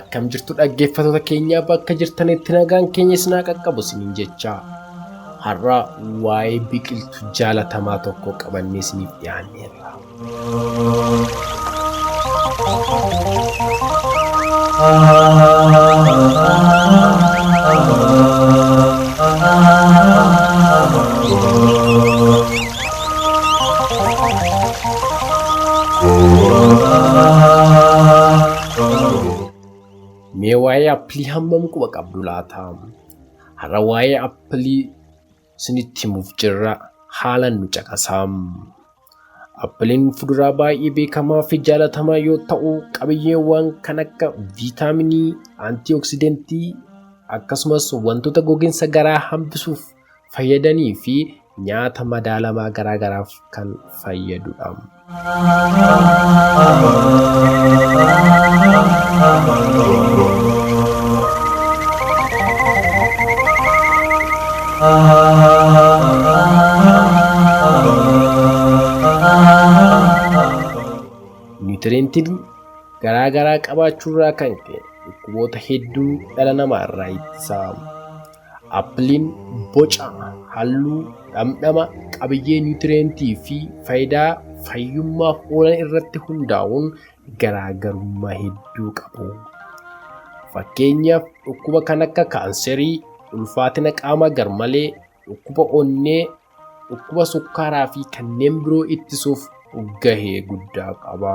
Akkam jirtu dhaggeeffattoota keenya bakka jirtanitti nagaan keenya isin haa qaqqabu isiniin jecha har'a waa'ee biqiltuu jaalatamaa tokko qabannee isiniif dhiyaanneerra. Mee waa'ee appilii hammam quba qabdu laata? Har'a waa'ee appilii isinitti himuuf jirra. Haalaan nu caqasaa. Appiliin fuduraa baay'ee beekamaa fi jaalatamaa yoo ta'u, qabiyyeewwan kan akka viitaaminii, antiooksidentii akkasumas wantoota gogiinsa garaa hambisuuf fayyadanii fi nyaata madaalamaa garaagaraaf kan fayyadudha. Niwutiriyentiin garaagaraa qabaachuurraa kan ka'e dhukkuboota hedduu dhala namaa irraa ittisa. Appiliin boca, halluu, dhamdhama, qabiyyee niwutiriyentii fi faayidaa fayyummaaf oolan irratti hundaa'uun garaagarummaa hedduu qabu. Fakkeenyaaf dhukkuba kan akka kaanserii, ulfaatina qaamaa garmalee, dhukkuba onnee, dhukkuba sukkaaraa fi kanneen biroo ittisuuf gahee guddaa qaba.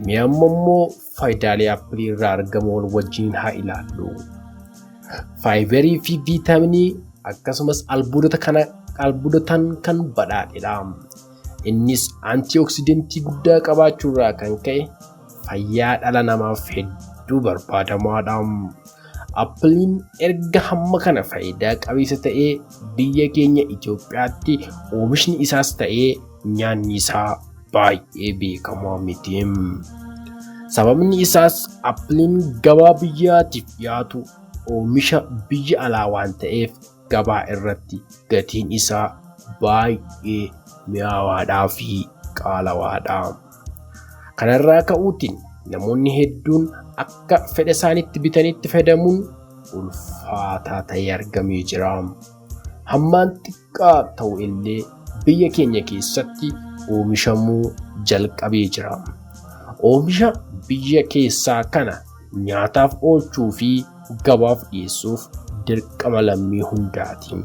Mi'aammoo faayidaalee appilii irraa argaman wajjin haa ilaallu. Faayibarii fi viitaaminii akkasumas albuudotaan kan badhaadhedha. Innis antiooksidentii guddaa qabaachuurraa kan ka'e fayyaa dhala namaaf hedduu barbaadamaadha. Appiliin erga hamma kana faayidaa qabeessa ta'ee biyya keenya Itoophiyaatti oomishni isaas ta'ee nyaanni isaa baay'ee beekamaa miti. Sababni isaas appiliin gabaa biyyaatiif dhiyaatu oomisha biyya alaa waan ta'eef gabaa irratti gatiin isaa baay'ee mi'aawaadhaa fi qaalawaadha. Kanarraa ka'uutiin namoonni hedduun akka fedha isaaniitti bitanitti fayyadamuun ulfaataa ta'ee argamee jira. Hammaan xiqqaa ta'u illee biyya keenya keessatti oomishamuu jalqabee jira. Oomisha biyya keessaa kana nyaataaf oolchuu fi gabaaf dhiyeessuuf dirqama lammii hundaati.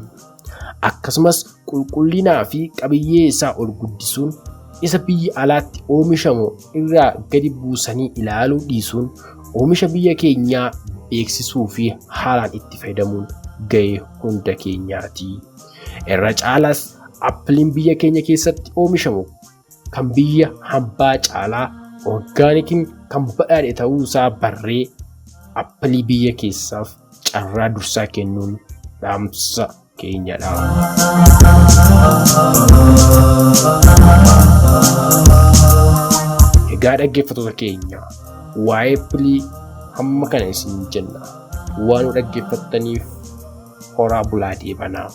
Akkasumas qulqullinaa fi qabiyyee isaa ol guddisuun isa biyya alaatti oomishamu irraa gadi buusanii ilaaluu dhiisuun oomisha biyya keenyaa beeksisuu fi haalaan itti fayyadamuun gahee hunda keenyaati. Irra caalaas appiliin biyya keenya keessatti oomishamu kan biyya hambaa caalaa orgaanikiin kan badhaadhe ta'uu isaa barree appilii biyya keessaaf carraa dursaa kennuun dhaamsa keenyadha. Egaa dhaggeeffattoota keenya waa'ee appilii hamma kana isin jenna. Waan nu dhaggeeffattaniif horaa bulaa deebanaa.